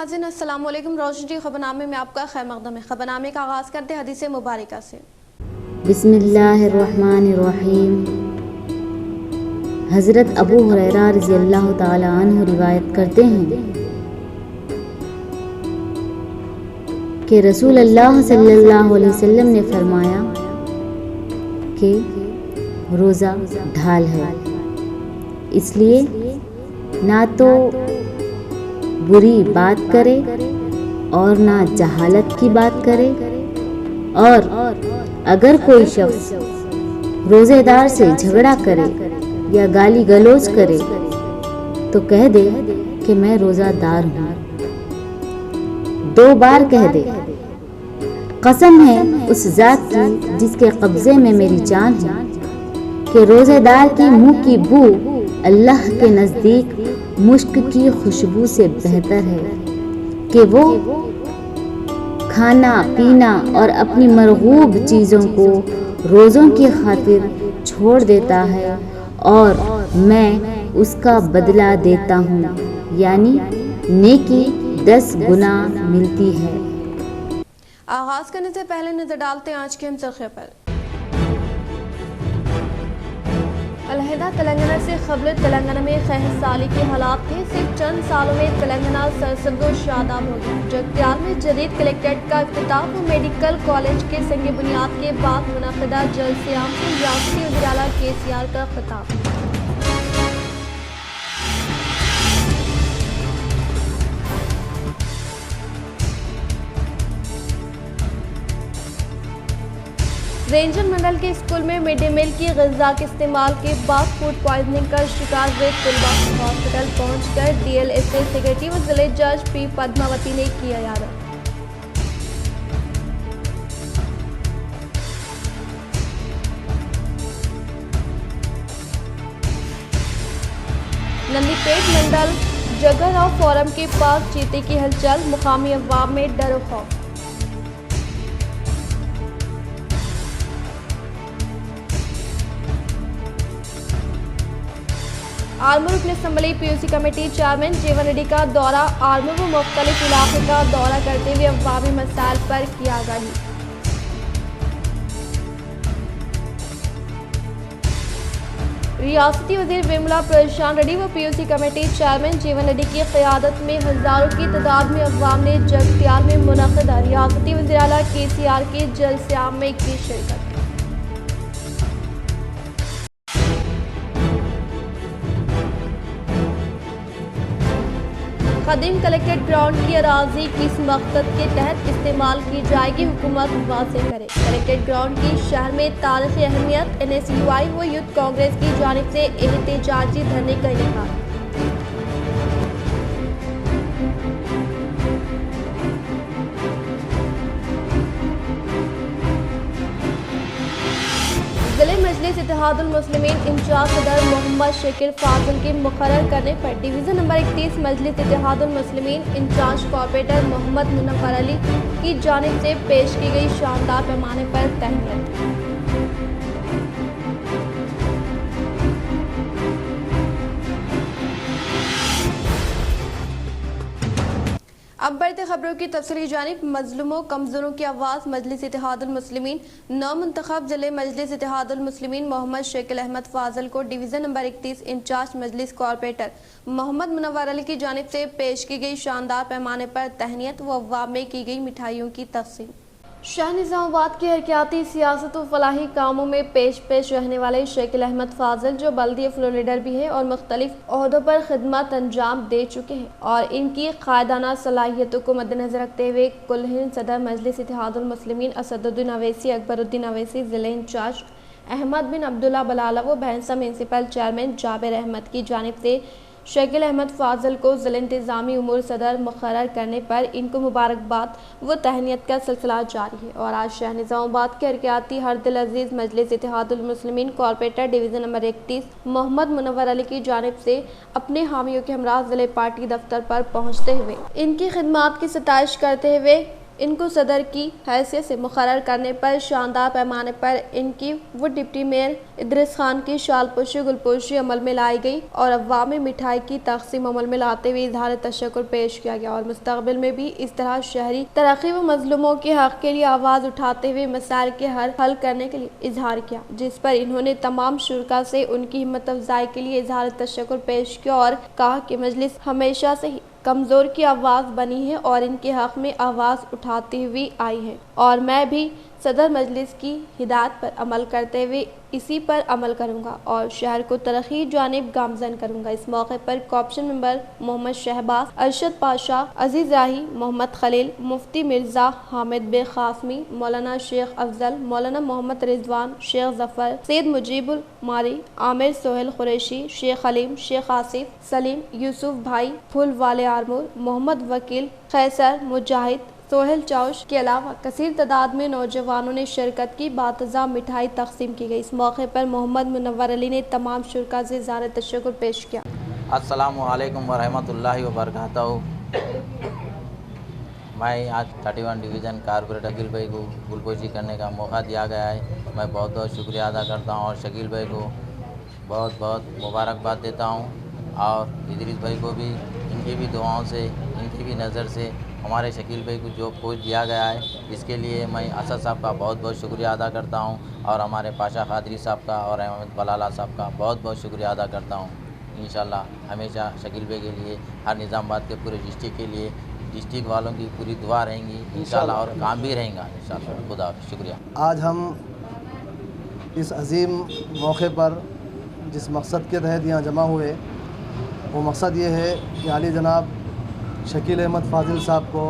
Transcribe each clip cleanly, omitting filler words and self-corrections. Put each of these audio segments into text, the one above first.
नाज़रीन अस्सलाम वालेकुम। रोशनी खबरनामे में आपका खैर मक़दम है। खबरनामे का आगाज़ करते हदीस मुबारका से। बिस्मिल्लाहिर्रहमानिर्रहीम। हज़रत अबू हुरैरा रज़ियल्लाहु ताला अन्हु रिवायत करते हैं कि रसूल अल्लाह सल्लल्लाहु अलैहि वसल्लम ने फरमाया कि रोज़ा ढाल है, इसलिए ना तो बुरी बात करे और ना जहालत की बात करे। और अगर कोई शख्स रोज़ेदार से झगड़ा करे या गाली गलौज करे तो कह दे कि मैं रोज़ादार हूँ। 2 बार कह दे, कसम है उस ज़ात की जिसके कब्ज़े में मेरी जान है कि रोज़ेदार की मुंह की बू अल्लाह के नज़दीक मुश्क की खुशबू से बेहतर है कि वो खाना पीना और अपनी मरगूब चीज़ों को रोज़ों की खातिर छोड़ देता है और मैं उसका बदला देता हूँ, यानी नेकी 10 गुना मिलती है। आगाज़ करने से पहले नजर डालते हैं आज के हम सुर्ख़ियों पर। अलहदा तेलंगाना से खबर तेलंगाना में खहसाली के हालात थे। सिर्फ चंद सालों में तेलंगाना सरसब्ज़ व शादाब हो गया। जगत्याल में जदीद कलेक्ट्रेट का इफ्तिताह व मेडिकल कॉलेज के संग बुनियाद के बाद मुनक़दा जलसे-ए-आम से रियासती वज़ीर आला KCR का खिताब। रेंजर मंडल के स्कूल में मिड डे मील की ग़िज़ा के इस्तेमाल के बाद फूड पॉइजनिंग का शिकार हुए तलबा हॉस्पिटल पहुंचकर DLSA सेक्रेटरी व जिले जज P पद्मावती ने किया याद। नंदीपेट मंडल जगहराव फोरम के पास चीते की हलचल, मुकामी अवाम में डर और खौफ। आर्मू रुकन असम्बली PUC कमेटी चेयरमैन जीवन रेड्डी का दौरा। आर्मू व मुख्तलिफ इलाके का दौरा करते हुए अवामी मसाइल पर किया आगाही। रियासती वज़ीर विमला प्रशांत रेड्डी व PUC कमेटी चेयरमैन जीवन रेड्डी की क़यादत में हज़ारों की तादाद में अवाम ने जगत्याल में मुनक़दा रियासती वज़ीर आला KCR के जलसे-ए-आम में की शिरकत। कदीम कलेक्ट्रेट ग्राउंड की अराजी किस मकसद के तहत इस्तेमाल की जाएगी, हुकूमत वाज़ेह करे। कलेक्ट्रेट ग्राउंड की शहर में तारीख़ी अहमियत, NSUI व यूथ कांग्रेस की जानिब से एहतजाजी धरने का इनेकार। ज़िले मजलिस इत्तेहादुल मुस्लिमीन इंचार्ज सदर मोहम्मद शकील फाजिल के मुकर्रर करने पर डिवीज़न नंबर 31 मजलिस इत्तेहादुल मुस्लिमीन इंचार्ज कॉर्पोरेटर मोहम्मद मुनव्वर अली की जानिब से पेश की गई शानदार पैमाने पर तहनीत। अब बढ़ते खबरों की तफसीली जानिब। मजलूमों कमज़ोरों की आवाज़ मजलिस इत्तेहादुल मुस्लिमीन नौमुंतखब ज़िले मजलिस इत्तेहादुल मुस्लिमीन मोहम्मद शकील अहमद फाजिल को डिवीज़न नंबर 31 इंचार्ज मजलिस कॉर्पोरेटर मोहम्मद मुनव्वर अली की जानिब से पेश की गई शानदार पैमाने पर तहनीत व अवाम में की गई मिठाइयों की तक़सीम। शाह निज़ामाबाद की हरकियाती सियासत व फलाही कामों में पेश रहने वाले शकील अहमद फाजिल, जो बल्दिया फ्लोर लीडर भी हैं और मुख्तलिफ ओहदों पर खिदमत अंजाम दे चुके हैं और इनकी कायदाना सलाहियतों को मद्देनजर रखते हुए कुल हिंद सदर मजलिस इत्तेहादुल मुस्लिमीन असदुद्दीन अवैसी अकबरुद्दीन अवैसी, ज़िले इंचार्ज अहमद बिन अब्दुल्ला बलाला व भैंसा म्यूनसिपल चेयरमैन जाबिर अहमद की जानिब से शकील अहमद फाजिल को ज़िला इंतज़ामी उमूर सदर मुकर्रर करने पर इनको मुबारकबाद व तहनीत का सिलसिला जारी है। और आज शहर निज़ामाबाद के हरकियाती हरदिल अजीज़ Majlis Ittehadul Muslimeen corporator division number 31 Mohammed Munawar Ali की जानिब से अपने हामियों के हमरा ज़िले पार्टी दफ्तर पर पहुँचते हुए इनकी खिदमात की सताइश करते हुए इनको सदर की हैसियत से मुकर्रर करने पर शानदार पैमाने पर इनकी वो डिप्टी मेयर इदरीस खान की शालपोशी गुलपोशी अमल में लाई गई और अवामी मिठाई की तकसीम अमल में लाते हुए इजहार तशक्कुर पेश किया गया और मुस्तकबिल में भी इस तरह शहरी तरक्की व मजलूमों के हक के लिए आवाज़ उठाते हुए मसाइल के हल करने के लिए इजहार किया, जिस पर इन्होंने तमाम शुरका से उनकी हिम्मत अफजाई के लिए इजहार तशक्कुर पेश किया और कहा कि मजलिस हमेशा से ही कमज़ोर की आवाज़ बनी है और इनके हक़ में आवाज़ उठाती हुई आई है और मैं भी सदर मजलिस की हिदायत पर अमल करते हुए इसी पर अमल करूँगा और शहर को तरक्की जानिब गामजन करूँगा। इस मौके पर कॉर्पोरेशन मेंबर मोहम्मद शहबाज, अरशद पाशा, अजीज़ राही, मोहम्मद खलील, मुफ्ती मिर्ज़ा हामिद बे क़ासमी, मौलाना शेख अफजल, मौलाना मोहम्मद रिजवान, शेख जफ़र, सैयद मुजीबुल मारी, आमिर सोहेल कुरैशी, शेख हलीम, शेख आसिफ, सलीम, यूसुफ भाई, फूल वाले आरमूर, मोहम्मद वकील, कैसर, मुजाहिद, सोहेल चौश के अलावा कसीर तादाद में नौजवानों ने शिरकत की। बातज़ा मिठाई तकसीम की गई। इस मौके पर मोहम्मद मुनव्वर अली ने तमाम शुरका से इज़हार तशक्कुर पेश किया। अस्सलामु अलैकुम वरहमतुल्लाहि वबरकातुहू। मैं आज 31 डिवीज़न कारपोरेटर शकील भाई को गुलपोशी करने का मौका दिया गया है। मैं बहुत बहुत शुक्रिया अदा करता हूँ और शकील भाई को बहुत बहुत मुबारकबाद देता हूँ और इदरीस भाई को भी, इनकी भी दुआओं से, इनकी भी नज़र से हमारे शकील भाई को जो पोस्ट दिया गया है, इसके लिए मैं असद साहब का बहुत बहुत शुक्रिया अदा करता हूँ और हमारे पाशा खादरी साहब का और अहमद बलाला साहब का बहुत बहुत शुक्रिया अदा करता हूँ। इंशाल्लाह हमेशा शकील भाई के लिए, हर निज़ामाबाद के पूरे डिस्ट्रिक्ट के लिए, डिस्ट्रिक्ट वालों की पूरी दुआ रहेंगी इंशाल्लाह और काम भी रहेगा इंशाल्लाह। खुदा हाफ़िज़, शुक्रिया। आज हम इस अजीम मौके पर जिस मकसद के तहत यहाँ जमा हुए, वो मकसद ये है कि आली जनाब शकील अहमद फ़ाज़िल साहब को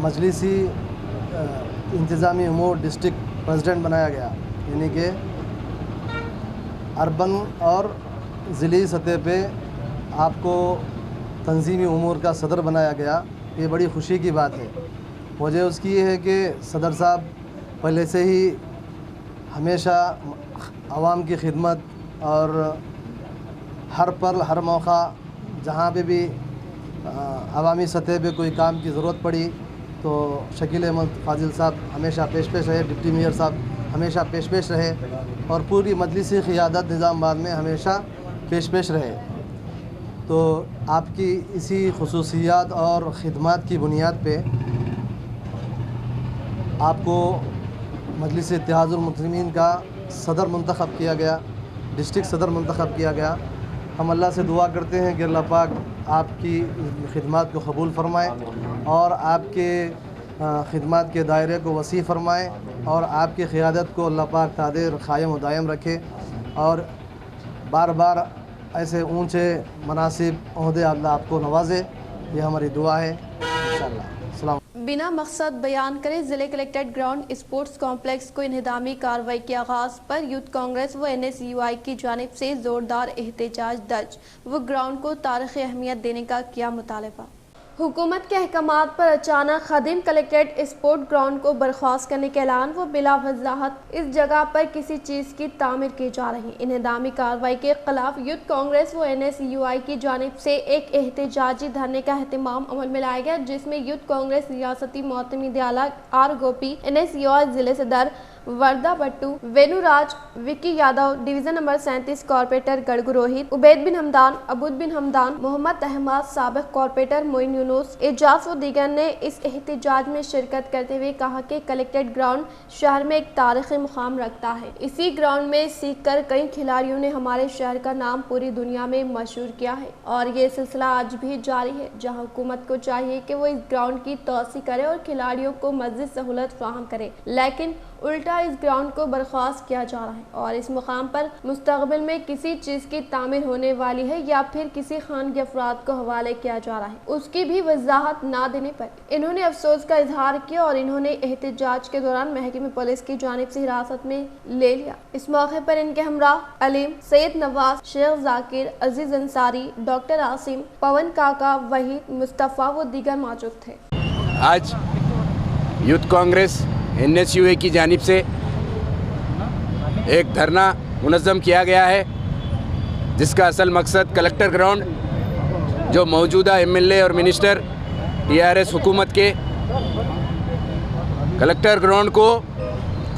मजलिसी इंतज़ामी उमूर डिस्ट्रिक्ट प्रेसिडेंट बनाया गया, यानी कि अर्बन और ज़िली सतह पे आपको तंजीमी उमूर का सदर बनाया गया। ये बड़ी ख़ुशी की बात है। वजह उसकी ये है कि सदर साहब पहले से ही हमेशा आवाम की खिदमत और हर पल हर मौका जहाँ पे भी अवामी सतह पे कोई काम की ज़रूरत पड़ी तो शकील अहमद फ़ाज़िल साहब हमेशा पेश रहे, डिप्टी मेयर साहब हमेशा पेश रहे और पूरी मजलिसी क़ियादत निज़ामाबाद में हमेशा पेश रहे। तो आपकी इसी खुसूसियात और ख़िदमत की बुनियाद पे आपको मजलिस इत्तेहादुल मुस्लिमीन का सदर मुंतखब किया गया, डिस्ट्रिक्ट सदर मुंतखब किया गया। हम अल्लाह से दुआ करते हैं कि अल्लाह पाक आपकी खिदमत को कबूल फ़रमाए और आपके खिदमत के दायरे को वसी फ़रमाए और आपकी क़ियादत को अल्लाह पाक तादेर क़ायम व दायम रखे और बार बार ऐसे ऊंचे मनासिब ओहदे अल्लाह आपको नवाजे। ये हमारी दुआ है इंशाअल्लाह। अस्सलाम। बिना मकसद बयान करे जिले कलेक्ट्रेट ग्राउंड स्पोर्ट्स कॉम्प्लेक्स को इन्हिदामी कार्रवाई के आगाज़ पर यूथ कांग्रेस व NSUI की जानिब से ज़ोरदार एहतजाज दर्ज व ग्राउंड को तारीख़ी अहमियत देने का किया मुतालबा। हुकूमत के अहकामात पर अचानक खदीम कलेक्ट्रेट स्पोर्ट ग्राउंड को बर्खास्त करने के ऐलान व बिला वजाहत इस जगह पर किसी चीज़ की तामीर की जा रही इन्हिदामी कार्रवाई के खिलाफ यूथ कांग्रेस व NSUI की जानिब से एक एहतजाजी धरने का एहतमाम अमल में लाया गया, जिसमें यूथ कांग्रेस रियासती मोहतमी आला R गोपी, NSUI जिले सदर Varda Battu, Venuraj, Vicky Yadav, division number 37 corporator Gadgu Rohit, Ubaid bin Hamdan, Abood bin Hamdan, Mohammed Ahmed, साबिक कॉर्पोरेटर मोइन यूनुस, एजाज व दीगर ने इस एहतजाज में शिरकत करते हुए कहा कि कलेक्ट्रेट ग्राउंड शहर में एक तारीख़ी मुकाम रखता है। इसी ग्राउंड में सीख कर कई खिलाड़ियों ने हमारे शहर का नाम पूरी दुनिया में मशहूर किया है और ये सिलसिला आज भी जारी है, जहाँ हुकूमत को चाहिए कि वो इस ग्राउंड की तोसी करे और खिलाड़ियों को मज़ीद सहूलत फराहम करे, लेकिन उल्टा इस ग्राउंड को बर्खास्त किया जा रहा है और इस मुकाम पर मुस्तकबिल में किसी चीज़ की तामीर होने वाली है या फिर किसी खान के अफराद को हवाले किया जा रहा है, उसकी भी वजाहत ना देने पर इन्होंने अफसोस का इजहार किया और इन्होंने एहतजाज के दौरान महकमे पुलिस की जानिब से हिरासत में ले लिया। इस मौके पर इनके हमराह अलीम, सैयद नवाज, शेख जाकिर, अजीज अंसारी, डॉक्टर आसिम, पवन काका, वहीद, मुस्तफ़ा व दीगर मौजूद थे। आज यूथ कांग्रेस NSUA की जानिब से एक धरना मुनज़्ज़म किया गया है, जिसका असल मकसद कलेक्टर ग्राउंड जो मौजूदा MLA और मिनिस्टर टीआरएस हुकूमत के कलेक्टर ग्राउंड को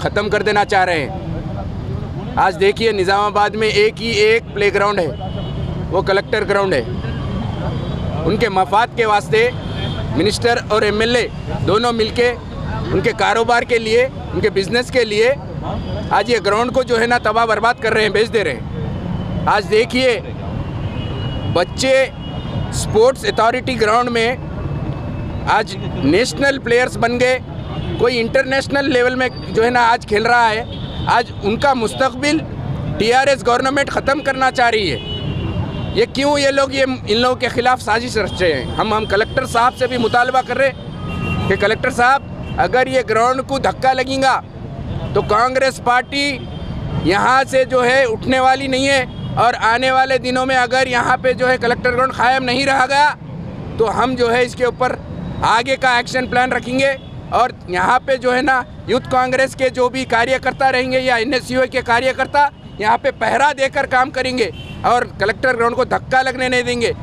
ख़त्म कर देना चाह रहे हैं। आज देखिए निज़ामाबाद में एक ही एक प्लेग्राउंड है, वो कलेक्टर ग्राउंड है। उनके मफाद के वास्ते मिनिस्टर और एमएलए दोनों मिलके उनके कारोबार के लिए, उनके बिजनेस के लिए आज ये ग्राउंड को जो है ना तबाह बर्बाद कर रहे हैं, बेच दे रहे हैं। आज देखिए बच्चे स्पोर्ट्स अथॉरिटी ग्राउंड में आज नेशनल प्लेयर्स बन गए, कोई इंटरनेशनल लेवल में जो है ना आज खेल रहा है। आज उनका मुस्तकबिल टीआरएस गवर्नमेंट ख़त्म करना चाह रही है। ये क्यों ये लोग इन लोगों के ख़िलाफ़ साजिश रच रहे हैं। हम कलेक्टर साहब से भी मुतालबा कर रहे हैं कि कलेक्टर साहब अगर ये ग्राउंड को धक्का लगेगा तो कांग्रेस पार्टी यहाँ से जो है उठने वाली नहीं है, और आने वाले दिनों में अगर यहाँ पे जो है कलेक्टर ग्राउंड कायम नहीं रहा गया तो हम जो है इसके ऊपर आगे का एक्शन प्लान रखेंगे। और यहाँ पे जो है ना यूथ कांग्रेस के जो भी कार्यकर्ता रहेंगे या एनएसयूए के कार्यकर्ता यहाँ पे पहरा देकर काम करेंगे और कलेक्टर ग्राउंड को धक्का लगने नहीं देंगे।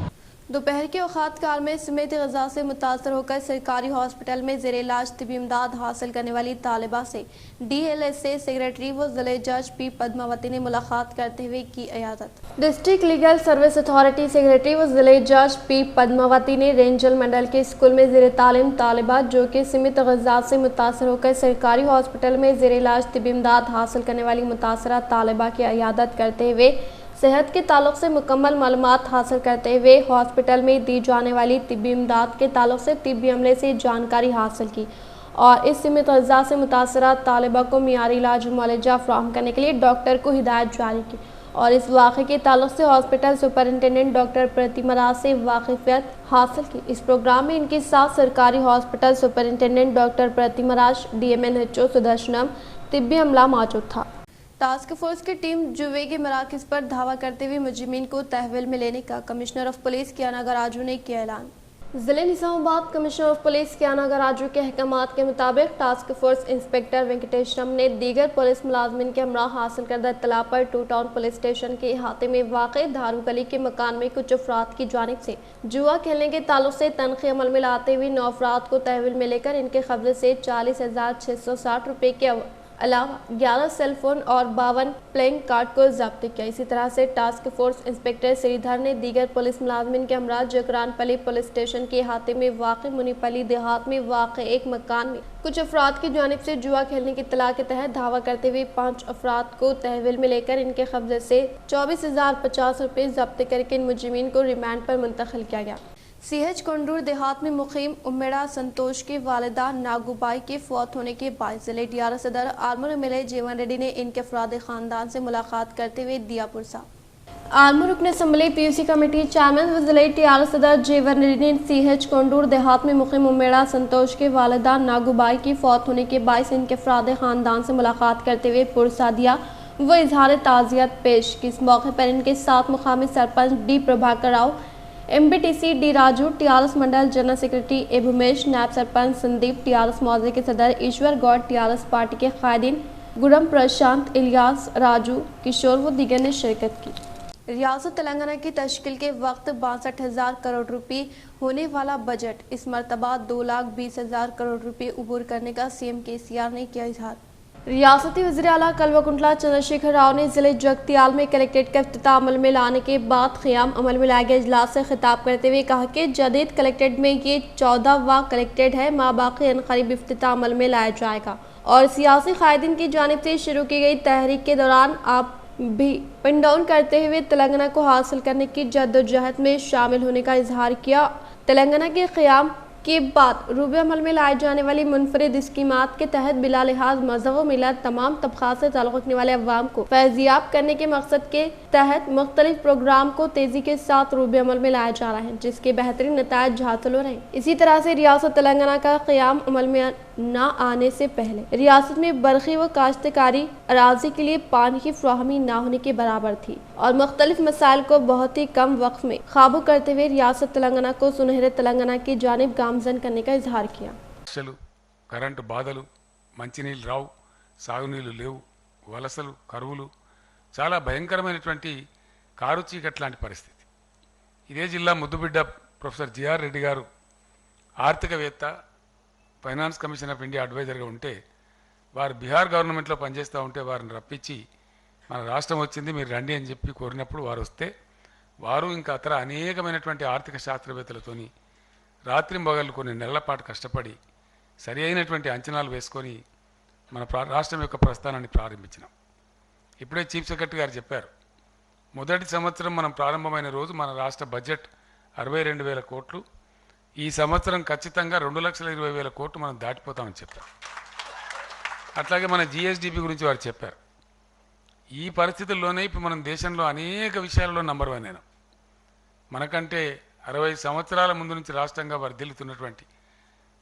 दोपहर के औकात काल में समेत गजा से मुतासर होकर सरकारी हॉस्पिटल में ज़ेर इलाज तिबी इमदाद हासिल करने वाली तालिबा से DLSA सेक्रेटरी व ज़िले जज पी पद्मावती ने मुलाकात करते हुए की इयादत। District legal service authority secretary व ज़िले जज पी पद्मावती ने रेंजल मंडल के स्कूल में ज़ेर तालीम तालिबात जो कि समेत गजा से मुतासर होकर सरकारी हॉस्पिटल में ज़ेर इलाज तिबी इमदाद हासिल करने वाली मुतासरा तालिबा की इयादत करते हुए सेहत के ताल्लुक से मुकम्मल मालूमात हासिल करते हुए हॉस्पिटल में दी जाने वाली तिब्बी इमदाद के ताल्लुक से तिब्बी अमले से जानकारी हासिल की और इस समेत गजा से मुतासरा तालिबा को मियारी इलाज मुआलजा फराहम करने के लिए डॉक्टर को हिदायत जारी की और इस वाक़े के ताल्लुक से हॉस्पिटल सुपरिटेंडेंट डॉक्टर प्रतिमा राज से वाकिफियत हासिल की। इस प्रोग्राम में इनके साथ सरकारी हॉस्पिटल सुपरिटेंडेंट डॉक्टर प्रतिमा राज, DMNHO सुदर्शनम, तिब्बी अमला मौजूद था। टास्क फोर्स की टीम जुवे के मराकज़ पर धावा करते हुए मुजरिमीन को तहवील में लेने का commissioner of police Kiyana Garaju ने किया ऐलान। ज़िले Nizamabad commissioner of police Kiyana Garaju के अहकामात के मुताबिक टास्क फोर्स इंस्पेक्टर वेंकटेश्वरम ने दीगर पुलिस मुलाजमिन के हमरा हासिल करदा इत्तला पर टू टाउन पुलिस स्टेशन के अहाते में वाक़े दारू गली के मकान में कुछ अफराद की जानिब से जुआ खेलने के ताल्लुक से तनख़ी अमल में लाते हुए 9 अफराद को तहवील में लेकर इनके कब्ज़े से 40,660 रुपये के अलावा 11 सेल फोन और 52 प्लेइंग कार्ड को जब्त किया। इसी तरह से टास्क फोर्स इंस्पेक्टर श्रीधर ने दीगर पुलिस मुलाजमिन के हमरा जकरानपली पुलिस स्टेशन के अहाते में वाक़ मुनीपली देहात में वाक़ एक मकान में कुछ अफराद की जानिब से जुआ खेलने की इत्तला के तहत धावा करते हुए 5 अफराद को तहवील में लेकर इनके कब्जे से 24,050 रुपये जब्त करके इन मुजरिमीन को रिमांड पर मुंतकिल किया गया। CH कोंडूर देहात में मुकीम उम्मेड़ा संतोष की वालिदा नागूबाई के फौत होने के बाद जिले DRS सदर आर्मर MLA जीवन रेड्डी ने इनके अफराद खानदान से मुलाकात करते हुए दिया पुरसा। आर्मर रुकन असम्बली PUC कमेटी चेयरमैन व जिले DRS सदर जीवन रेड्डी ने CH कोंडूर देहात में मुकीम उम्मेड़ा संतोष के वालिदा नागूबाई की फौत होने के बायस इनके अफराद खानदान से मुलाकात करते हुए पुरसा दिया व इजहार ताज़ियत पेश की। इस मौके पर इनके साथ मुकामी sarpanch D Prabhakar Rao, MBTC D Raju, TRS Mandal general secretary A Bhumesh, नायब सरपंच संदीप, TRS मौजे के सदर ईश्वर गौड़, TRS पार्टी के कायदीन गुरम प्रशांत, इलियास, राजू, किशोर व दीगर ने शिरकत की। रियासत तेलंगाना की तश्कील के वक्त 62,000 करोड़ रुपये होने वाला बजट इस मरतबा 2,20,000 करोड़ रुपये उबूर करने का CM KCR ने किया इजहार। रियासती वज़ीर आला कल्वकुंटला चंद्रशेखर राव ने जिले जगतियाल में कलेक्ट्रेट का इफ्तिताह अमल में लाने के बाद क़याम अमल में लाए गए इजलास से खिताब करते हुए कहा कि जदीद कलेक्ट्रेट में ये 14वां कलेक्ट्रेट है, माबाकी अनक़रीब इफ्तिताह अमल में लाया जाएगा और सियासी कायदीन की जानिब से शुरू की गई तहरीक के दौरान आप भी पिन डाउन करते हुए तेलंगाना को हासिल करने की जद्दोजहद में शामिल होने का इजहार किया। तेलंगाना के क़याम के बाद रूबे अमल में लाई जाने वाली मुनफरिद स्कीमात के तहत बिला लिहाज मज़हब व मिलत तमाम तबक़ात से ताल्लुक़ रखने वाले अवाम को फैज़याब करने के मकसद के तहत मुख्तलिफ प्रोग्राम को तेज़ी के साथ रूबे अमल में लाया जा रहा है, जिसके बेहतरीन नताइज हासिल हो रहे हैं। इसी तरह से रियासत तेलंगाना का क़याम अमल में न आने से पहले रियासत में बरखी व काश्तकारी अराजी के लिए पानी की फ्राहमी न होने के बराबर थी और मुख्तलिफ मसाइल को बहुत ही कम वक्त में काबू करते हुए रियासत तेलंगाना को सुनहरे तेलंगाना की जानिब गामजन करने का इजहार किया। కరెంటు బాధలు, మంచినీళ్ళు రావు, సాగునీళ్ళు లేవు, వలసలు, కరువులు, చాలా భయంకరమైనటువంటి కారు చీకటి లాంటి పరిస్థితి. ఇదే జిల్లా ముద్దుబిడ్డ ప్రొఫెసర్ జిఆర్ రెడ్డి గారు ఆర్థికవేత్త ఫైనాన్స్ కమిషన్ ఆఫ్ ఇండియా అడ్వైజర్గా ఉంటే వారు బీహార్ గవర్నమెంట్లో పనిచేస్తూ ఉంటే వారిని రప్పించి మన రాష్ట్రం వచ్చింది మీరు రండి అని చెప్పి కోరినప్పుడు వారు వస్తే వారు ఇంకా అతర అనేకమైనటువంటి ఆర్థిక శాస్త్రవేత్తలతోని రాత్రింబగళ్ళు కొన్ని నెలల పాటు కష్టపడి సరి అయినటువంటి అంచనాలు వేసుకొని మన రాష్ట్రం యొక్క ప్రస్థానాన్ని ప్రారంభించినాం. ఇప్పుడే చీఫ్ సెక్రటరీ గారు చెప్పారు, మొదటి సంవత్సరం మనం ప్రారంభమైన రోజు మన రాష్ట్ర బడ్జెట్ 62,000 కోట్లు, ఈ సంవత్సరం ఖచ్చితంగా 2,20,000 కోట్లు మనం దాటిపోతామని చెప్పారు. అట్లాగే మన జిఎస్డిపి గురించి వారు చెప్పారు. ఈ పరిస్థితుల్లోనే ఇప్పుడు మనం దేశంలో అనేక విషయాలలో నంబర్ 1 అయినాం. మనకంటే 60 సంవత్సరాల ముందు నుంచి రాష్ట్రంగా వర్ధిల్లుతున్నటువంటి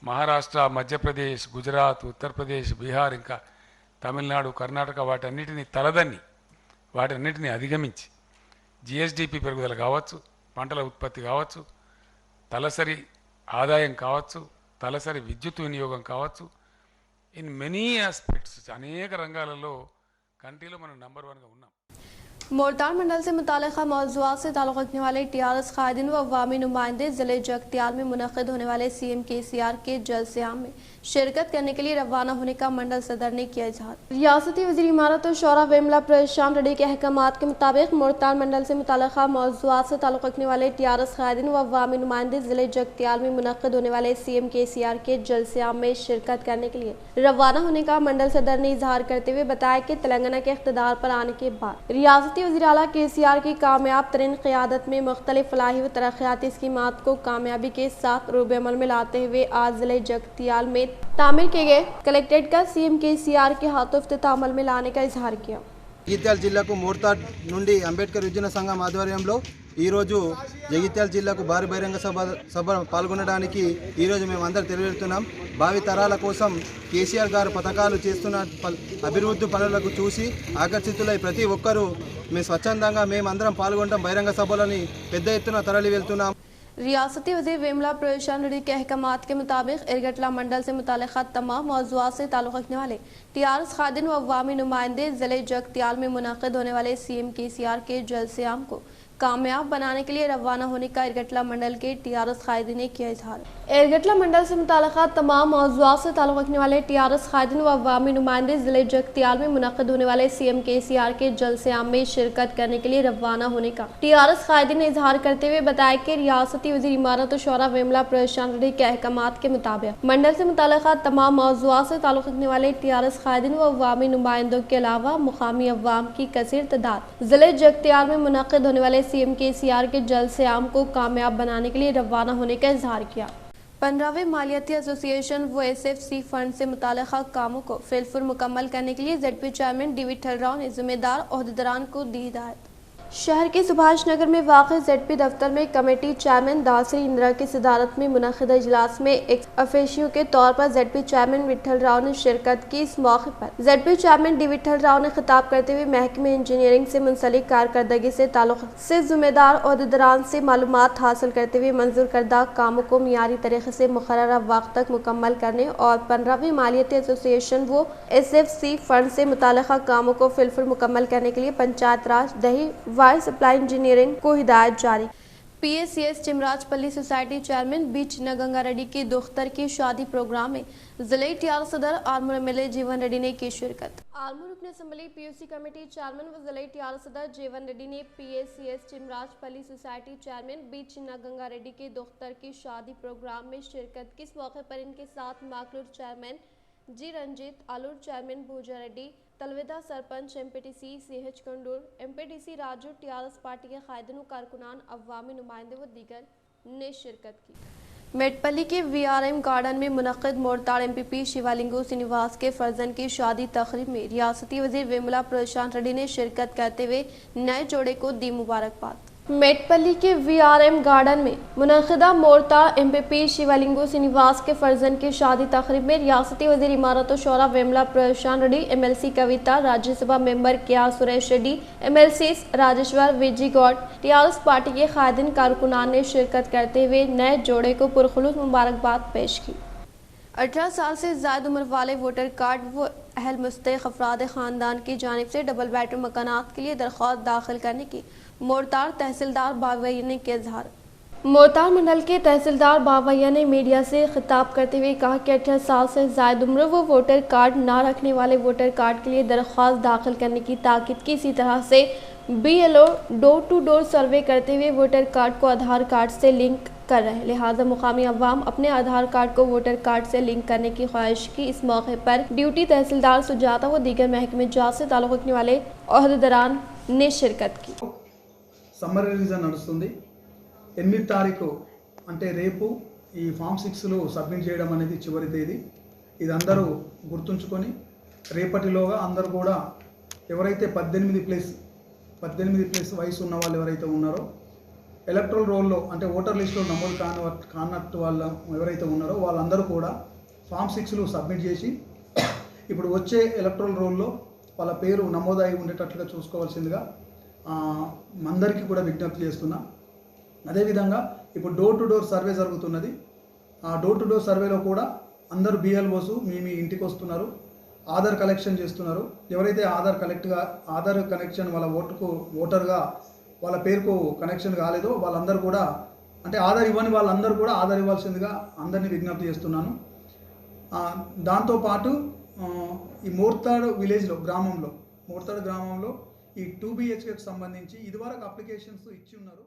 మహారాష్ట్ర, మధ్యప్రదేశ్, గుజరాత్, ఉత్తరప్రదేశ్, బీహార్, ఇంకా తమిళనాడు, కర్ణాటక వాటన్నిటిని తలదన్ని వాటన్నిటిని అధిగమించి జిఎస్డిపి పెరుగుదల కావచ్చు, పంటల ఉత్పత్తి కావచ్చు, తలసరి ఆదాయం కావచ్చు, తలసరి విద్యుత్ వినియోగం కావచ్చు, ఇన్ మెనీ ఆస్పెక్ట్స్ అనేక రంగాలలో కంట్రీలో మనం నంబర్ 1గా ఉన్నాం. मोरताल मंडल से मुताल्लिक़ा मौज़ूआत से ताल्लुक़ रखने वाले टीआरएस क़ायदीन व अवामी नुमाइंदे ज़िले जगतियाल में मुनक़िद होने वाले CM KCR के जलसे आम में शिरकत करने के लिए रवाना होने का मंडल सदर ने किया इजहार। रियासती वज़ीर इमारत और शौरा वेमला प्रशांत रेड्डी के अहकामात के मुताबिक मोरताल मंडल से मुताल्लिक़ा मौज़ूआत से ताल्लुक़ रखने वाले टीआरएस क़ायदीन व अवामी नुमाइंदे ज़िले जगतियाल में मुनक़िद होने वाले CM KCR के जलसे आम में शिरकत करने के लिए रवाना होने का मंडल सदर ने इजहार करते हुए बताया कि तेलंगाना के इक़्तिदार पर आने के बाद रियासती वज़ीर आला KCR की कामयाब तरीन क़यादत में मुख्तलिफ फलाही व तरक्याती स्कीमात को कामयाबी के साथ रूब अमल में लाते हुए आज ज़िले जगतियाल में तामीर किए गए कलेक्ट्रेट का CM KCR के हाथों इफ्तिताह अमल में लाने का इजहार किया। జగిత్యాల జిల్లాకు మోర్తాడ్ నుండి అంబేద్కర్ విద్యున సంఘం ఆధ్వర్యంలో ఈరోజు జగిత్యాల జిల్లాకు భారీ బహిరంగ సభ పాల్గొనడానికి ఈరోజు మేము అందరూ తెలియజేస్తున్నాం. భావి తరాల కోసం కేసీఆర్ గారు పథకాలు చేస్తున్న అభివృద్ధి పనులకు చూసి ఆకర్షితులై ప్రతి ఒక్కరూ మేము స్వచ్ఛందంగా మేమందరం పాల్గొనడం బహిరంగ సభలని పెద్ద ఎత్తున తరలి వెళ్తున్నాం. रियासती वज़ीर वेमला प्रशांत रेड्डी के अहकामात के मुताबिक इरगटला मंडल से मुताल्लिक़ा तमाम मौज़ूआत से ताल्लुक़ रखने वाले टीआरएस क़ायदीन व अवामी नुमाइंदे ज़िले जगतियाल में मुनक़िद होने वाले CM KCR के जलसे आम को कामयाब बनाने के लिए रवाना होने का इरगटला मंडल के टीआरएस क़ायदीन ने किया इजहार। इरगटला मंडल से मुताल्लिक़ा तमाम मौज़ूआत से ताल्लुक़ रखने वाले टीआरएस क़ायदीन व अवामी नुमाइंदे ज़िले जगतियाल में मुनक़िद होने वाले CM KCR के जलसे आम में शिरकत करने के लिए रवाना होने का टीआरएस क़ायदीन ने इजहार करते हुए बताया कि रियासती वज़ीर इमारत और शौरा वेमला प्रशांत रेड्डी के अहकामात के मुताबिक मंडल से मुताल्लिक़ा तमाम मौज़ूआत से ताल्लुक़ रखने वाले टीआरएस क़ायदीन व अवामी नुमाइंदों के अलावा मुक़ामी अवाम की कसीर तादाद ज़िले जगतियाल में मुनक़िद होने वाले CM KCR के जलसे आम को कामयाब बनाने के लिए रवाना होने का इजहार किया। 15वें मालियाती एसोसिएशन व SFC फंड से मुताल्लिक़ा कामों को फिलफुल मुकम्मल करने के लिए ZP चेयरमैन DV ठहराव ने जिम्मेदार ओहदेदारान को दी हिदायत। शहर के सुभाष नगर में वाक़ ZP दफ्तर में कमेटी चेयरमैन दासरी इंदिरा की सदारत में मुनक़िदा इजलास में एक अफेशियों के तौर पर ZP चेयरमैन विठल राव ने शिरकत की। इस मौके पर ZP chairman D Vithal Rao ने खिताब करते हुए महकमे इंजीनियरिंग से मुंसलिक कारकर्दगी से ताल्लुक़ से जिम्मेदार ओहदेदारान से मालूमात हासिल करते हुए मंजूर करदा कामों को मियारी तरीके से मुकर्ररा वक्त तक मुकम्मल करने और 15वीं मालियाती एसोसिएशन वो SFC फंड से मुताल्लिक़ा कामों को फिलफुल मुकम्मल करने के लिए पंचायत राज दही वायर सप्लाई इंजीनियरिंग को हिदायत जारी। PACS चिमराजपल्ली सोसाइटी चेयरमैन बी चिन्ना गंगा रेड्डी की दुख्तर की शादी प्रोग्राम में जिले टीआर सदर आलमूर MLA जीवन रेड्डी ने की शिरकत। आलमूर रुकन असम्बली PUC कमेटी चेयरमैन व जिले टीआर सदर जीवन रेड्डी ने PACS चिमराजपल्ली सोसाइटी चेयरमैन बी चिन्ना गंगा रेड्डी की दुख्तर की शादी प्रोग्राम में शिरकत की। इस मौके पर इनके साथ Makloor chairman G Ranjit, Aloor chairman Bhuja Reddy, Talveda sarpanch MPTC CH Kandur, MPTC Raju, TRS party के कायदीन कारकुनान, अवामी नुमाइंदे व दीगर ने शिरकत की। मेटपल्ली के VRM गार्डन में मुनक़िद मोरताड़ MPP शिवालिंगो श्रीनिवास के फर्जन की शादी तकरीब में रियासती वज़ीर वेमुला प्रशांत रेड्डी ने शिरकत करते हुए नए जोड़े को दी मुबारकबाद। मेटपल्ली के VRM गार्डन में मुनक़िदा मोरताड़ MPP शिवालिंगो श्रीनिवास के फर्जन की शादी तकरीब में रियासती वज़ीर इमारत और शौरा Vemula Prashanth Reddy, MLC Kavitha, Rajya Sabha member KR Suresh Reddy, MLCs Rajeshwar V G Goud, TRS party के कायदीन कारकुनान ने शिरकत करते हुए नए जोड़े को पुरखुलूस मुबारकबाद पेश की। 18 साल से ज़ायद उम्र वाले वोटर कार्ड व अहल मुस्तहिक़ अफराद ख़ानदान की जानिब से डबल बेडरूम मकानात के लिए दरख्वास्त दाखिल करने की मोरताड़ तहसीलदार बागवई ने किया इजहार। मोरताल मंडल के तहसीलदार बावैया ने मीडिया से खिताब करते हुए कहा कि 18 साल से ज़ायद उम्र व वोटर कार्ड ना रखने वाले वोटर कार्ड के लिए दरख्वास्त दाखिल करने की ताकीद की। इसी तरह से BLO door to door survey करते हुए वोटर कार्ड को आधार कार्ड से लिंक कर रहे हैं, लिहाजा मुकामी अवाम अपने आधार कार्ड को वोटर कार्ड से लिंक करने की ख्वाहिश की। इस मौके पर ड्यूटी तहसीलदार सुजाता व दीगर महकमे जात से ताल्लुक़ रखने वाले अहदेदारान ने शिरकत की। సమ్మర్ రివిజన్ నడుస్తుంది 8 తారీఖు అంటే రేపు ఈ ఫామ్ 6లు సబ్మిట్ చేయడం అనేది చివరి తేదీ. ఇది అందరూ గుర్తుంచుకొని రేపటిలోగా అందరూ కూడా ఎవరైతే 18 ప్లస్ వయసు ఉన్న వాళ్ళు ఎవరైతే ఉన్నారో ఎలక్ట్రల్ రోల్లో అంటే ఓటర్ లిస్టులో నమోదు కానట్టు వాళ్ళు ఎవరైతే ఉన్నారో వాళ్ళందరూ కూడా ఫామ్ 6లు సబ్మిట్ చేసి ఇప్పుడు వచ్చే ఎలక్ట్రల్ రోల్లో వాళ్ళ పేరు నమోదై ఉండేటట్లుగా చూసుకోవాల్సిందిగా అందరికీ కూడా విజ్ఞప్తి చేస్తున్నా. అదేవిధంగా ఇప్పుడు డోర్ టు డోర్ సర్వే జరుగుతున్నది. ఆ డోర్ టు డోర్ సర్వేలో కూడా అందరూ BLOస్ మీ ఇంటికి వస్తున్నారు, ఆధార్ కలెక్షన్ చేస్తున్నారు. ఎవరైతే ఆధార్ కనెక్షన్ వాళ్ళ ఓటర్గా వాళ్ళ పేరుకు కనెక్షన్ కాలేదో వాళ్ళందరూ కూడా అంటే ఆధార్ ఇవ్వని వాళ్ళందరూ కూడా ఆధార్ ఇవ్వాల్సిందిగా అందరినీ విజ్ఞప్తి చేస్తున్నాను. దాంతోపాటు ఈ మోర్తాడ్ విలేజ్లో మోర్తాడ్ గ్రామంలో ఈ 2 BHK సంబంధించి ఇదివరకు అప్లికేషన్స్ ఇచ్చి ఉన్నారు.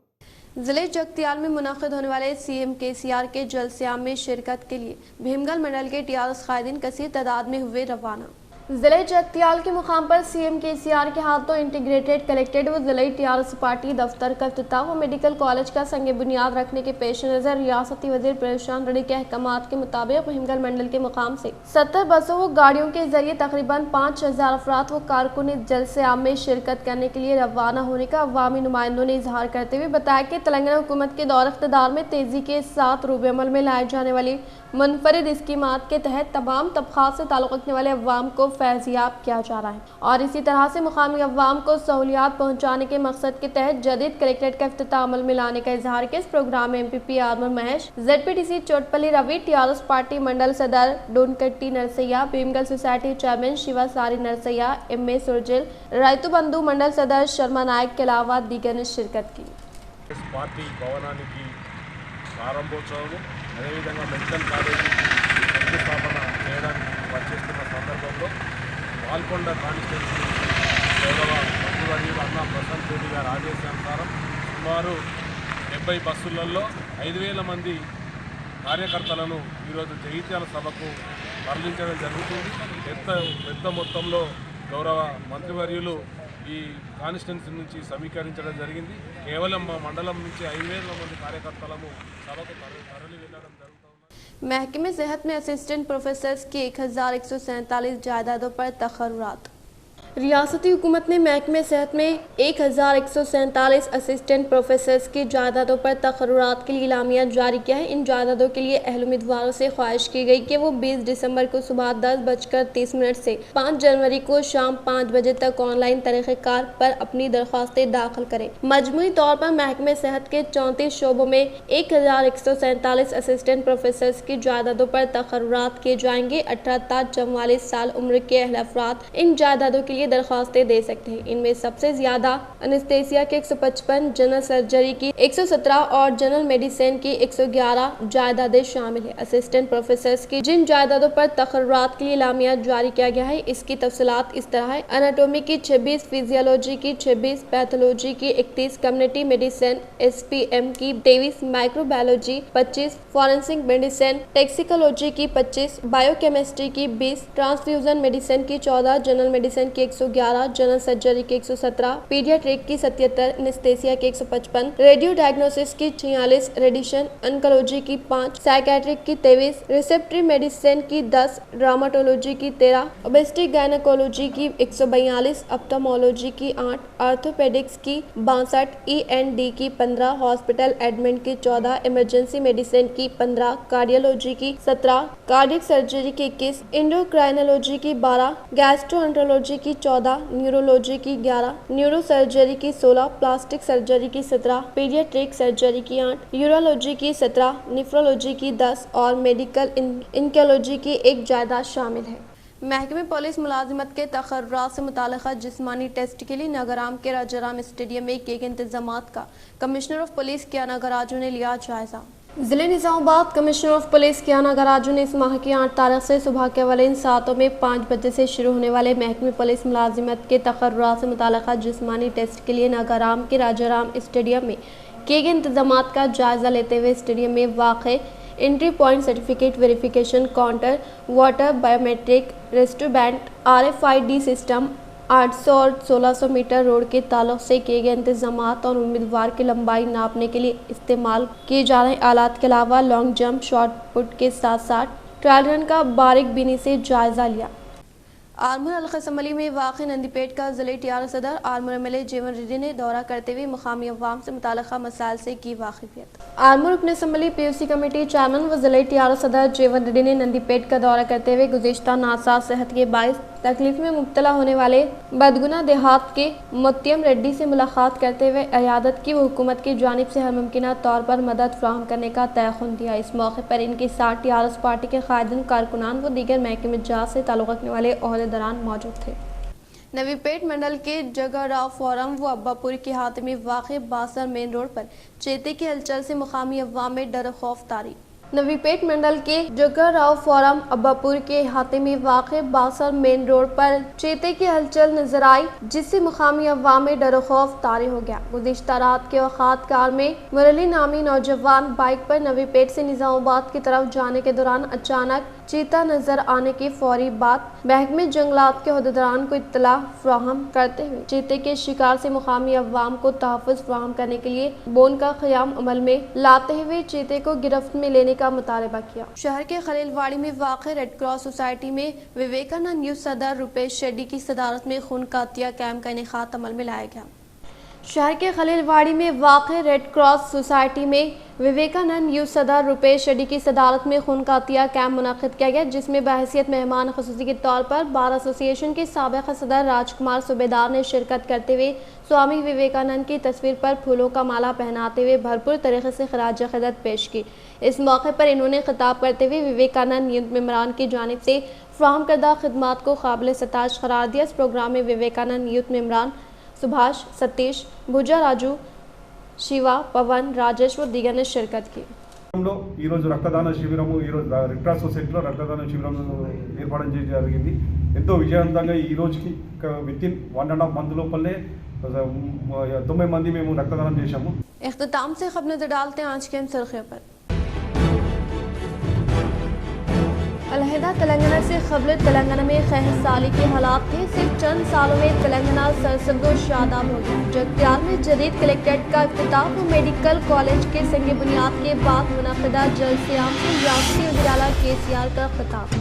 जिले जगतियाल में मुनक़िद होने वाले CM KCR के जलसियाम में शिरकत के लिए भीमगल मंडल के TRS कायदीन कसीर तादाद में हुए रवाना। जिले जगतियाल के मुकाम पर CM KCR के हाथों इंटीग्रेटेड कलेक्टेड व जिले TRS पार्टी दफ्तर का इफ्तिताह व मेडिकल कॉलेज का संग बुनियाद रखने के पेश नज़र रियासती वज़ीर परेशान रड़ी के अहकामात के मुताबिक भीमगल मंडल के मुकाम से 70 बसों व गाड़ियों के जरिए तकरीबन 5000 अफराद व कारकुन जलसियाम में शिरकत करने के लिए रवाना होने का अवामी नुमाइंदों ने इजहार करते हुए बताया कि तेलंगाना हुकूमत के दौर इख्तिदार में तेज़ी के साथ रूबे अमल में लाए जाने वाली मुनफरिद स्कीमात के तहत तमाम तबक़ात से ताल्लुक़ रखने वाले अवाम को फैज़याब किया जा रहा है और इसी तरह से मुकामी अवाम को सहूलियात पहुँचाने के मकसद के तहत जदीद कलेक्ट्रेट का इफ्तिताह अमल में लाने का इजहार के इस प्रोग्राम में MPP Admar Mahesh, ZPTC Chotpalli Ravi, TRS party mandal सदर Donkatti Narsaiah, Bheemgal society chairman Shiva Sari Narsaiah, MA सुरजिल, रैतु बंधु मंडल सदर शर्मा नायक के अलावा दीगर ने शिरकत की। पार्टी भवनानिकी ప్రారంభోత్సవం అదేవిధంగా మెడికల్ కాలేజీ శంకుస్థాపన చేయడానికి వచ్చేస్తున్న సందర్భంలో పాల్కొండ కాన్స్టిట్యున్సీ గౌరవ మంత్రివర్యులు అన్న ప్రశాంత్ రెడ్డి గారి ఆదేశానుసారం సుమారు 70 బస్సులలో 5000 మంది కార్యకర్తలను ఈరోజు జగిత్యాల సభకు తరలించడం జరుగుతుంది. పెద్ద మొత్తంలో గౌరవ మంత్రివర్యులు ఈ కాన్స్టిట్యున్సీ నుంచి సమీకరించడం జరిగింది. కేవలం మా మండలం నుంచి 5000 మంది కార్యకర్తలను సభకు తరలి వెళ్ళడం జరుగుతుంది. महकमे सेहत में असिस्टेंट प्रोफेसर्स की 1147 जायदादों पर तखर्रुरात। रियासती हुकूमत ने महकमे सेहत में 1147 असिस्टेंट प्रोफेसर्स की जायदादों पर तखर्रुरात के लिए इलामिया जारी किया है। इन जायदादों के लिए अहल उम्मीदवारों से ख्वाहिश की गई कि वो 20 दिसंबर को सुबह 10:30 से 5 जनवरी को शाम 5 बजे तक ऑनलाइन तरीक़ेकार पर अपनी दरख्वास्तें दाखिल करें। मजमूई तौर पर महकमे सेहत के 34 शोबों में 1147 असिस्टेंट प्रोफेसर्स की जायदादों पर तखर्रुरात किए जाएंगे। 18 ta 44 साल उम्र के अहल अफराद इन जायदादों के लिए दरख्वास्तें दे सकते हैं। इनमें सबसे ज्यादा एनेस्थीसिया के 155, जनरल सर्जरी की 117 और जनरल मेडिसिन की 111 जायदादें शामिल है। असिस्टेंट प्रोफेसर्स की जिन जायदादों पर तखर्रुरात के लिए इलामिया जारी किया गया है इसकी तफसीलात इस तरह है। एनाटोमी की 26, फिजियोलॉजी की 26, पैथोलॉजी की 31, कम्युनिटी मेडिसिन SPM की 23, माइक्रोबायोलॉजी 25, फॉरेंसिक मेडिसिन टैक्सिकोलॉजी की 25, बायोकेमिस्ट्री की 20, ट्रांसफ्यूजन मेडिसिन की 14, जनरल मेडिसिन की 111, जनरल सर्जरी की 117, पीडियाट्रिक की 77, एनेस्थीसिया की 155, रेडियो डायग्नोसिस की 46, रेडिएशन ऑन्कोलॉजी की 5, साइकेट्रिक की 23, रिसेप्टरी मेडिसिन की 10, ड्रामाटोलॉजी की 13, ओबेस्टी गायनेकोलॉजी की 142, ऑप्थेल्मोलॉजी की 8, ऑर्थोपेडिक्स की 62, END की 15, हॉस्पिटल एडमिट की 14, इमरजेंसी मेडिसिन की 15, कार्डियोलॉजी की 17, कार्डियक सर्जरी की 21, इंडोक्राइनोलॉजी की 12, गैस्ट्रोएंटरोलॉजी की 14, न्यूरोलॉजी की 11, न्यूरो सर्जरी की 16, प्लास्टिक सर्जरी की 17, पीडियाट्रिक सर्जरी की 8, यूरोलॉजी की 17, निफ्रोलॉजी की 10 और मेडिकल इंकोलॉजी की 1 जायदाद शामिल है। महकमे पुलिस मुलाजिमत के तकर्रुरात से मुताल्लिक़ जिस्मानी टेस्ट के लिए नगराम के राजाराम स्टेडियम में किए गए इंतजामात का commissioner of police Kiyana Garaju ने लिया जायजा। जिले Nizamabad commissioner of police Kiyana Garaju ने इस माह की 8 तारीख से सुबह के अवलिन सातों में 5 बजे से शुरू होने वाले महकमे पुलिस मुलाजिमत के तकर्रुरात से मुताल्लिक़ जिस्मानी टेस्ट के लिए नगराम के राजाराम स्टेडियम में किए गए इंतजामात का जायजा लेते हुए स्टेडियम में वाक़े entry point, certificate verification counter, water, biometric, restaurant, RFID system, 800 और 1600 मीटर रोड के ताल्लुक से किए गए इंतजामात और उम्मीदवार की लंबाई नापने के लिए इस्तेमाल किए जा रहे आलात के अलावा लॉन्ग जंप, शॉट पुट के साथ साथ ट्रायल रन का बारीक बीनी से जायजा लिया। आलमूर अलखसमली में वाक़ नंदीपेट का ज़िले टीआर सदर आलमूर MLA जीवन रेड्डी ने दौरा करते हुए मुकामी अवाम से मुताल्लिक़ा मसाइल से की वाक़िफियत। आलमूर रुकन असम्बली PUC कमेटी चेयरमैन व ज़िले टीआर सदर जीवन रेड्डी ने नंदीपेट का दौरा करते हुए गुज़िश्ता नासाज सेहत के बाइस तकलीफ में मुब्तला होने वाले बदगुना देहात के मुत्तयम रेड्डी से मुलाकात करते हुए अयादत की व हुकूमत की जानिब से हर मुमकिन तौर पर मदद फराहम करने का तयख़ुन दिया। इस मौके पर इनके साथ TRS पार्टी के कायदीन, कारकुनान व दीगर महकमे जात से ताल्लुक़ रखने वाले ओहदेदारान मौजूद थे। नवीपेट मंडल के जगहराव फोरम व अब्बापुर के हाथ में वाक़ बासर मेन रोड पर चेते की हलचल से मुकामी अवाम में डर खौफ तारी। नवीपेट मंडल के जगहराव फोरम अब्बापुर के अहाते में वाक़ बासर मेन रोड पर चेते की हलचल नजर आई, जिससे मुकामी अवाम में डर खौफ तारी हो गया। गुज़िश्ता रात के वक़्त कार में मुरली नामी नौजवान बाइक पर नवीपेट से निज़ामाबाद की तरफ जाने के दौरान अचानक चीता नजर आने की फौरी बाद महकमे जंगलात के ओहदेदारान को इत्तला फराहम करते हुए चीते के शिकार से मुकामी अवाम को तहफ़्फ़ुज़ फराहम करने के लिए बोन का क़याम अमल में लाते हुए चीते को गिरफ्त में लेने का मुतालबा किया। शहर के खलीलवाड़ी में वाक़ रेड क्रॉस सोसाइटी में विवेकानंद यूथ सदर रुपेश शेट्टी की सदारत में खून का अतिया कैंप का इनेकाद अमल में लाया गया। शहर के खलीलवाड़ी में वाक़ रेड क्रॉस सोसाइटी में विवेकानंद यूथ सदर रुपेश शेट्टी की सदारत में खून का अतिया कैंप मुनक़िद किया गया, जिसमें बहैसियत मेहमान ख़ुसूसी के तौर पर बार एसोसिएशन के साबिक़ सदर राजकुमार सूबेदार ने शिरकत करते हुए स्वामी विवेकानंद की तस्वीर पर फूलों का माला पहनाते हुए भरपूर तरीके से खराज क़दर पेश की। इस मौके पर इन्होंने खिताब करते हुए विवेकानंद यूथ मेम्बरान की जानिब से फ़राहम करदा खिदमात को काबिल सताइश करार दिया। इस प्रोग्राम में विवेकानंद यूथ मेम्बरान सुभाष, सतीश, भुजा, राजू, शिवा, पवन, राजेश व दीगर ने शिरकत की। ఈ రోజు రక్తదాన శిబిరము ఈ రోజు రెడ్ క్రాస్ సొసైటీలో రక్తదాన శిబిరం ఏర్పాటు చేయడం జరిగింది। ఎంతో విజయవంతంగా ఈ రోజుకి వితిన్ 1.5 మంత్ లోపలనే 9 మంది మేము రక్తదానం చేశాము। इख्तिताम से खबर नजर डालते हैं आज के सुर्खियों पर। अलहदा तेलंगाना से खबर तेलंगाना में खहसाली के हालात थे। सिर्फ चंद सालों में तेलंगाना सरसब्ज़ शादाब हो गया। जगत्याल में जदीद कलेक्ट्रेट का इफ्तिताह व मेडिकल कॉलेज के संग बुनियाद के बाद मुनक़दा जलसियाम से रियासती वज़ीर आला KCR का खिताब।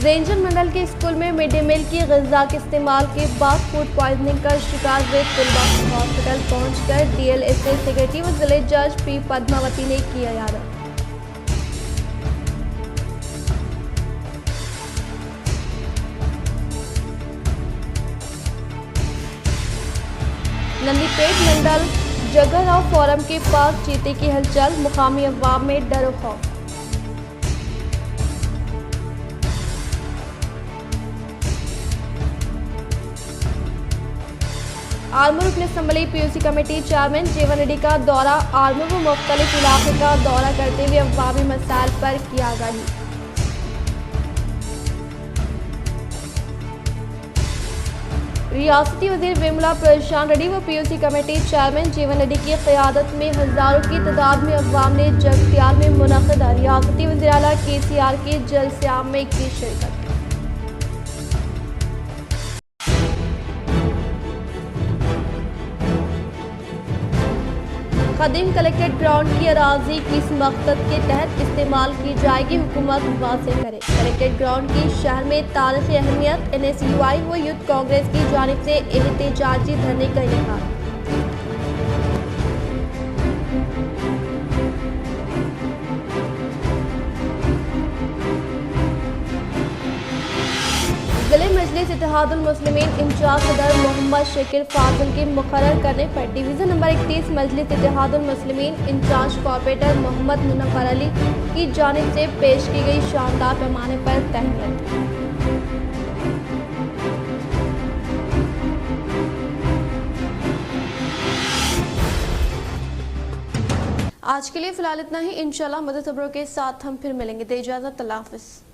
रेंजर मंडल के स्कूल में मिड डे मील की ग़िज़ा के इस्तेमाल के बाद फूड पॉइजनिंग का शिकार हुए तलबा हॉस्पिटल पहुंचकर DLSA सेक्रेटरी व जिले जज P पद्मावती ने किया याद। नंदीपेट मंडल जगहराव फोरम के पास चीते की हलचल, मुकामी अवाम में डर खौफ। आलमूर रुकन असम्बली PUC कमेटी चेयरमैन जीवन रेड्डी का दौरा। आलमूर व मुख्तलिफ इलाके का दौरा करते हुए अवामी मसाइल पर किया आगाही। रियासती वज़ीर विमला प्रशांत रेड्डी व PUC कमेटी चेयरमैन जीवन रेड्डी की क़यादत में हज़ारों की तादाद में अवाम ने जगत्याल में मुनक़दा रियासती वज़ीर आला KCR के जलसियाम में की शिरकत। खदीम कलेक्ट्रेट ग्राउंड की अराजी किस मकसद के तहत इस्तेमाल की जाएगी, हुकूमत वाज़ेह करे। कलेक्ट्रेट ग्राउंड की शहर में तारीख़ी अहमियत, NSUI व यूथ कांग्रेस की जानिब से एहतजाजी धरने का इनेकाद। जिले मजलिस मजलिस इत्तेहादुल मुस्लिमीन इंचार्ज सदर मोहम्मद शकील फाजिल के मुकर्रर करने पर डिवीज़न नंबर 31 मजलिस इत्तेहादुल मुस्लिमीन इंचार्ज कॉर्पोरेटर मोहम्मद मुनव्वर अली की जानिब से पेश की गई शानदार पैमाने पर तहरीर। आज के लिए फिलहाल इतना ही। इंशाल्लाह मज़ीद खबरों के साथ हम फिर मिलेंगे। दे इजाज़त, अल्लाह हाफ़िज़।